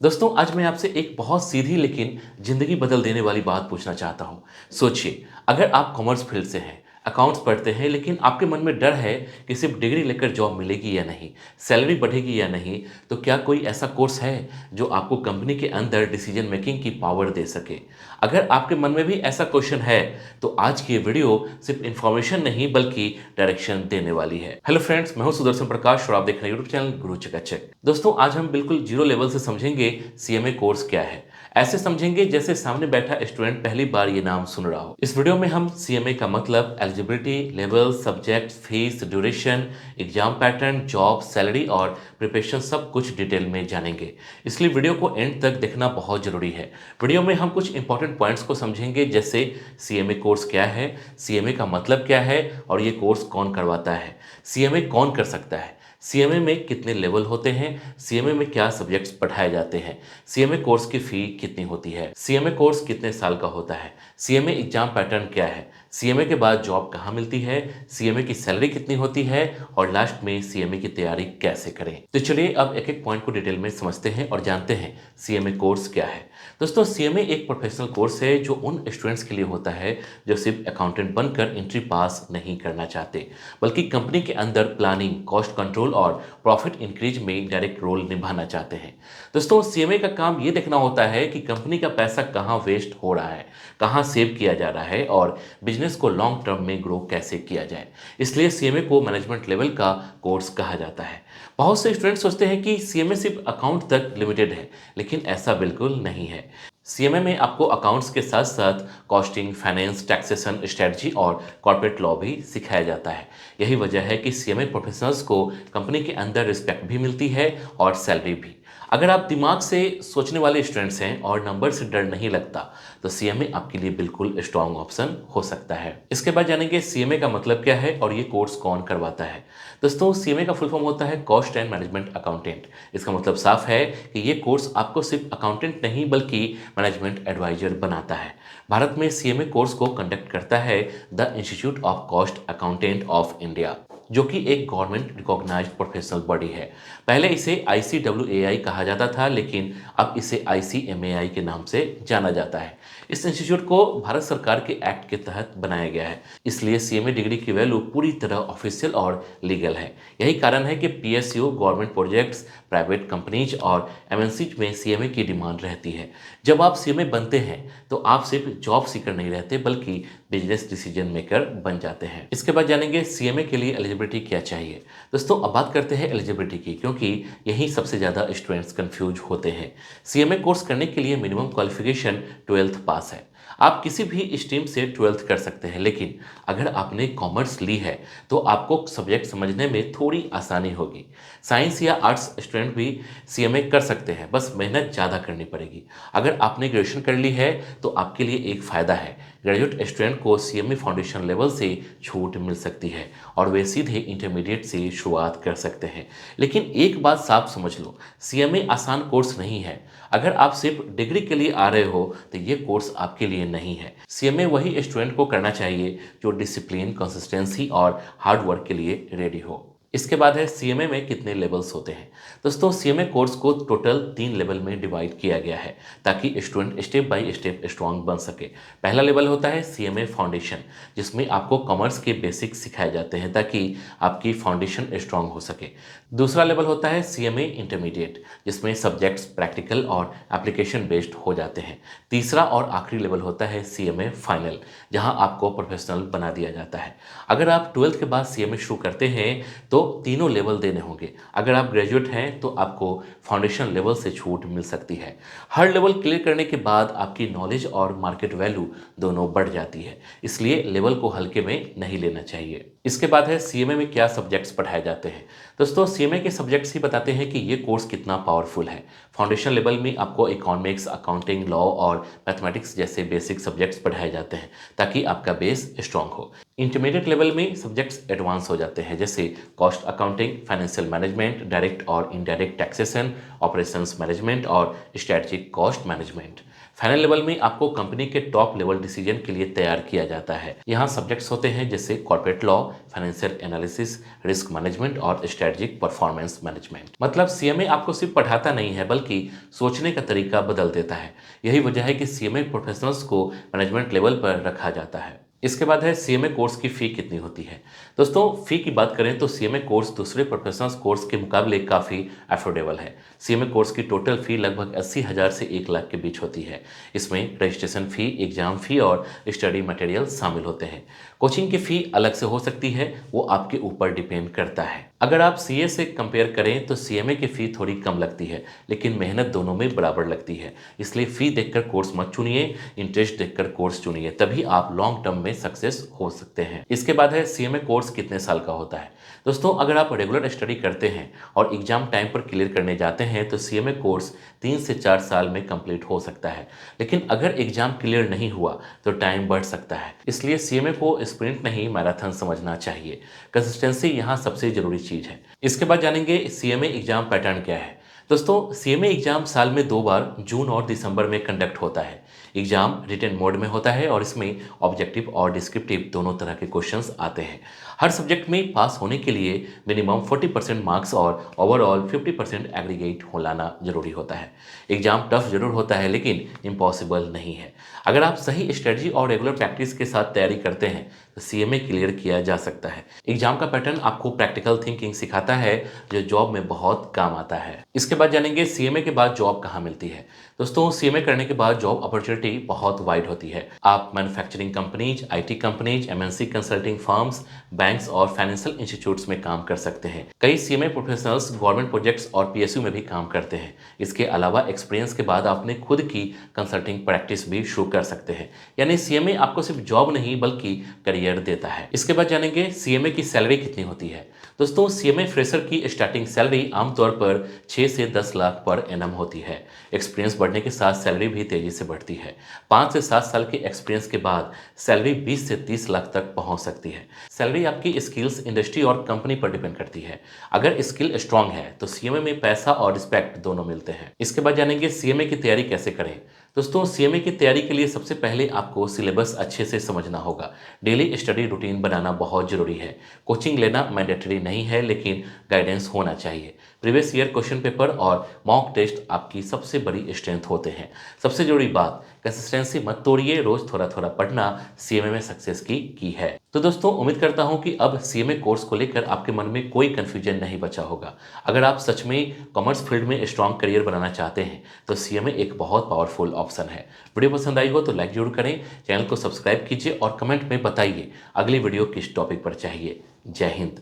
दोस्तों आज मैं आपसे एक बहुत सीधी लेकिन ज़िंदगी बदल देने वाली बात पूछना चाहता हूँ। सोचिए, अगर आप कॉमर्स फील्ड से हैं, अकाउंट्स पढ़ते हैं लेकिन आपके मन में डर है कि सिर्फ डिग्री लेकर जॉब मिलेगी या नहीं, सैलरी बढ़ेगी या नहीं, तो क्या कोई ऐसा कोर्स है जो आपको कंपनी के अंदर डिसीजन मेकिंग की पावर दे सके? अगर आपके मन में भी ऐसा क्वेश्चन है, तो आज की ये वीडियो सिर्फ इन्फॉर्मेशन नहीं बल्कि डायरेक्शन देने वाली है। हेलो फ्रेंड्स, मैं हूं सुदर्शन प्रकाश और आप देख रहे हैं यूट्यूब चैनल गुरु चकाचक। दोस्तों आज हम बिल्कुल जीरो लेवल से समझेंगे सीएमए कोर्स क्या है। ऐसे समझेंगे जैसे सामने बैठा स्टूडेंट पहली बार ये नाम सुन रहा हो। इस वीडियो में हम सीएमए का मतलब, eligibility level, subject, fees, duration, exam pattern, job, salary और प्रिपरेशन सब कुछ डिटेल में जानेंगे। इसलिए वीडियो को एंड तक देखना बहुत जरूरी है। वीडियो में हम कुछ इंपॉर्टेंट पॉइंट्स को समझेंगे जैसे सीएमए कोर्स क्या है, सीएमए का मतलब क्या है और ये कोर्स कौन करवाता है, सीएमए कौन कर सकता है, सीएमए में कितने लेवल होते हैं, सीएमए में क्या सब्जेक्ट्स पढ़ाए जाते हैं, सीएमए कोर्स की फी कितनी होती है, सीएमए कोर्स कितने साल का होता है, सीएमए एग्जाम पैटर्न क्या है, सीएमए के बाद जॉब कहाँ मिलती है, सीएमए की सैलरी कितनी होती है और लास्ट में सीएमए की तैयारी कैसे करें। तो चलिए अब एक एक पॉइंट को डिटेल में समझते हैं और जानते हैं सीएमए कोर्स क्या है। दोस्तों सीएमए एक प्रोफेशनल कोर्स है जो उन स्टूडेंट्स के लिए होता है जो सिर्फ अकाउंटेंट बनकर एंट्री पास नहीं करना चाहते, बल्कि कंपनी के अंदर प्लानिंग, कॉस्ट कंट्रोल और प्रॉफिट इंक्रीज में डायरेक्ट रोल निभाना चाहते हैं। दोस्तों सीएमए का काम ये देखना होता है कि कंपनी का पैसा कहाँ वेस्ट हो रहा है, कहाँ सेव किया जा रहा है और बिजनेस को लॉन्ग टर्म में ग्रो कैसे किया जाए। इसलिए सीएमए को मैनेजमेंट लेवल का कोर्स कहा जाता है। बहुत से स्टूडेंट सोचते हैं कि सीएमए सिर्फ अकाउंट तक लिमिटेड है, लेकिन ऐसा बिल्कुल नहीं है। सीएमए में आपको अकाउंट्स के साथ साथ कॉस्टिंग, फाइनेंस, टैक्सेशन, स्ट्रेटजी और कॉर्पोरेट लॉ भी सिखाया जाता है। यही वजह है कि सीएमए प्रोफेशनल्स को कंपनी के अंदर रिस्पेक्ट भी मिलती है और सैलरी भी। अगर आप दिमाग से सोचने वाले स्टूडेंट्स हैं और नंबर से डर नहीं लगता, तो सीएमए आपके लिए बिल्कुल स्ट्रॉन्ग ऑप्शन हो सकता है। इसके बाद जानेंगे सीएमए का मतलब क्या है और ये कोर्स कौन करवाता है। दोस्तों सीएमए का फुल फॉर्म होता है कॉस्ट एंड मैनेजमेंट अकाउंटेंट। इसका मतलब साफ है कि ये कोर्स आपको सिर्फ अकाउंटेंट नहीं बल्कि मैनेजमेंट एडवाइजर बनाता है। भारत में सीएमए कोर्स को कंडक्ट करता है the institute of cost accountant of India, जो कि एक गवर्नमेंट रिकॉग्नाइज्ड प्रोफेशनल बॉडी है। पहले इसे आईसीडब्ल्यूएआई कहा जाता था, लेकिन अब इसे आईसीएमएआई के नाम से जाना जाता है। इस इंस्टीट्यूट को भारत सरकार के एक्ट के तहत बनाया गया है, इसलिए सीएमए डिग्री की वैल्यू पूरी तरह ऑफिशियल और लीगल है। यही कारण है कि PSU, government projects, private companies और एमएनसी में सीएमए की डिमांड रहती है। जब आप सीएमए बनते हैं तो आप सिर्फ जॉब सीकर नहीं रहते बल्कि बिजनेस डिसीजन मेकर बन जाते हैं। इसके बाद जानेंगे सीएमए के लिए एलिजिबिलिटी क्या चाहिए। दोस्तों अब बात करते हैं एलिजिबिलिटी की, क्योंकि यही सबसे ज़्यादा स्टूडेंट्स कंफ्यूज होते हैं। सीएमए कोर्स करने के लिए मिनिमम क्वालिफिकेशन 12th पास है। आप किसी भी स्ट्रीम से 12th कर सकते हैं, लेकिन अगर आपने कॉमर्स ली है तो आपको सब्जेक्ट समझने में थोड़ी आसानी होगी। साइंस या आर्ट्स स्टूडेंट भी सीएमए कर सकते हैं, बस मेहनत ज़्यादा करनी पड़ेगी। अगर आपने ग्रेजुएशन कर ली है तो आपके लिए एक फ़ायदा है, ग्रेजुएट स्टूडेंट को सीएमए फाउंडेशन लेवल से छूट मिल सकती है और वे सीधे इंटरमीडिएट से शुरुआत कर सकते हैं। लेकिन एक बात साफ समझ लो, सीएमए आसान कोर्स नहीं है। अगर आप सिर्फ डिग्री के लिए आ रहे हो तो ये कोर्स आपके लिए नहीं है। सीएमए वही स्टूडेंट को करना चाहिए जो डिसिप्लिन, कंसिस्टेंसी और हार्ड वर्क के लिए रेडी हो। इसके बाद है सीएमए में कितने लेवल्स होते हैं। दोस्तों सीएमए कोर्स को टोटल 3 लेवल में डिवाइड किया गया है ताकि student step by step strong बन सके। पहला लेवल होता है सीएमए फाउंडेशन, जिसमें आपको कॉमर्स के बेसिक्स सिखाए जाते हैं ताकि आपकी फाउंडेशन स्ट्रांग हो सके। दूसरा लेवल होता है सीएमए इंटरमीडिएट, जिसमें सब्जेक्ट्स प्रैक्टिकल और एप्लीकेशन बेस्ड हो जाते हैं। तीसरा और आखिरी लेवल होता है सीएमए फाइनल, जहां आपको प्रोफेशनल बना दिया जाता है। अगर आप 12th के बाद सीएमए शुरू करते हैं तो तीनों लेवल देने होंगे। अगर आप ग्रेजुएट हैं तो आपको फाउंडेशन लेवल से छूट मिल सकती है। हर लेवल क्लियर करने के बाद आपकी नॉलेज और मार्केट वैल्यू दोनों बढ़ जाती है, इसलिए लेवल को हल्के में नहीं लेना चाहिए। इसके बाद है सीएमए में क्या सब्जेक्ट्स पढ़ाए जाते हैं। दोस्तों सीएमए के सब्जेक्ट्स ही बताते हैं कि ये कोर्स कितना पावरफुल है। फाउंडेशन लेवल में आपको इकोनॉमिक्स, अकाउंटिंग, लॉ और मैथमेटिक्स जैसे बेसिक सब्जेक्ट्स पढ़ाए जाते हैं ताकि आपका बेस स्ट्रांग हो। इंटरमीडिएट लेवल में सब्जेक्ट्स एडवांस हो जाते हैं, जैसे cost accounting, financial management, direct और इनडायरेक्ट टैक्सेशन, ऑपरेशंस मैनेजमेंट और strategic cost management. Final level में आपको कंपनी के टॉप लेवल डिसीजन के लिए तैयार किया जाता है। यहाँ सब्जेक्ट्स होते हैं जैसे corporate law, financial analysis, risk management और स्ट्रेटेजिक परफॉर्मेंस मैनेजमेंट। मतलब सीएमए आपको सिर्फ पढ़ाता नहीं है बल्कि सोचने का तरीका बदल देता है। यही वजह है कि सीएमए प्रोफेशनल्स को मैनेजमेंट लेवल पर रखा जाता है। इसके बाद है सीएमए कोर्स की फ़ी कितनी होती है। दोस्तों, फ़ी की बात करें तो सीएमए कोर्स दूसरे प्रोफेशनल्स कोर्स के मुकाबले काफ़ी अफोर्डेबल है। सीएमए कोर्स की टोटल फ़ी लगभग 80,000 से 1 लाख के बीच होती है। इसमें रजिस्ट्रेशन फ़ी, एग्जाम फ़ी और स्टडी मटेरियल शामिल होते हैं। कोचिंग की फ़ी अलग से हो सकती है, वो आपके ऊपर डिपेंड करता है। अगर आप सीए से कंपेयर करें तो सीएमए की फ़ी थोड़ी कम लगती है, लेकिन मेहनत दोनों में बराबर लगती है। इसलिए फ़ी देखकर कोर्स मत चुनिए, इंटरेस्ट देखकर कोर्स चुनिए, तभी आप लॉन्ग टर्म में सक्सेस हो सकते हैं। इसके बाद है सीएमए कोर्स कितने साल का होता है। दोस्तों, अगर आप रेगुलर स्टडी करते हैं और एग्जाम टाइम पर क्लियर करने जाते हैं तो सीएमए कोर्स 3 से 4 साल में कंप्लीट हो सकता है। लेकिन अगर एग्जाम क्लियर नहीं हुआ तो टाइम बढ़ सकता है। इसलिए सीएमए को स्प्रिंट नहीं, मैराथन समझना चाहिए। कंसिस्टेंसी यहाँ सबसे जरूरी चीज़ है। इसके बाद जानेंगे सीएमए एग्जाम पैटर्न क्या है। दोस्तों, सीएमए एग्जाम साल में 2 बार जून और दिसंबर में कंडक्ट होता है। एग्जाम रिटन मोड में होता है और इसमें ऑब्जेक्टिव और डिस्क्रिप्टिव दोनों तरह के क्वेश्चंस आते हैं। हर सब्जेक्ट में पास होने के लिए मिनिमम 40% मार्क्स और ओवरऑल 50% एग्रीगेट हो लाना जरूरी होता है। एग्जाम टफ जरूर होता है लेकिन इम्पॉसिबल नहीं है। अगर आप सही स्ट्रेटजी और रेगुलर प्रैक्टिस के साथ तैयारी करते हैं तो सीएमए क्लियर किया जा सकता है। एग्जाम का पैटर्न आपको प्रैक्टिकल थिंकिंग सिखाता है जो जॉब में बहुत काम आता है। इसके बाद जानेंगे सीएमए के बाद जॉब कहाँ मिलती है। दोस्तों, सीएमए करने के बाद जॉब अपॉर्चुनिटी बहुत वाइड होती है। आप manufacturing companies, IT companies, MNC consulting firms, banks और फाइनेंशियल इंस्टीट्यूट्स में काम कर सकते हैं। कई सीएमए प्रोफेशनल्स गवर्नमेंट प्रोजेक्ट्स और पीएसयू में भी काम करते हैं। इसके अलावा एक्सपीरियंस के बाद आपने खुद की कंसल्टिंग प्रैक्टिस भी शुरू कर सकते हैं। यानी सीएमए आपको सिर्फ जॉब नहीं बल्कि करियर देता है। इसके बाद जानेंगे सीएमए की सैलरी कितनी होती है। दोस्तों, सीएमए फ्रेशर की स्टार्टिंग सैलरी आमतौर पर 6 से 10 लाख पर एनम होती है। एक्सपीरियंस बढ़ने के साथ सैलरी भी तेजी से बढ़ती है। 5 से 7 साल के एक्सपीरियंस के बाद सैलरी 20 से 30 लाख तक पहुंच सकती है। सैलरी आपकी स्किल्स, इंडस्ट्री और कंपनी पर डिपेंड करती है। अगर स्किल स्ट्रांग है तो सीएमए में पैसा और रिस्पेक्ट दोनों मिलते हैं। इसके बाद जानेंगे सीएमए की तैयारी कैसे करें। दोस्तों, सीएमए की तैयारी के लिए सबसे पहले आपको सिलेबस अच्छे से समझना होगा। डेली स्टडी रूटीन बनाना बहुत जरूरी है। कोचिंग लेना मैंडेटरी नहीं है लेकिन गाइडेंस होना चाहिए। प्रीवियस ईयर क्वेश्चन पेपर और मॉक टेस्ट आपकी सबसे बड़ी स्ट्रेंथ होते हैं। सबसे जरूरी बात, कंसिस्टेंसी मत तोड़िए, रोज थोड़ा थोड़ा पढ़ना सीएमए में सक्सेस की है। तो दोस्तों, उम्मीद करता हूं कि अब सीएमए कोर्स को लेकर आपके मन में कोई कंफ्यूजन नहीं बचा होगा। अगर आप सच में कॉमर्स फील्ड में स्ट्रांग करियर बनाना चाहते हैं तो सीएमए एक बहुत पावरफुल ऑप्शन है। वीडियो पसंद आई हो तो लाइक जरूर करें, चैनल को सब्सक्राइब कीजिए और कमेंट में बताइए अगली वीडियो किस टॉपिक पर चाहिए। जय हिंद।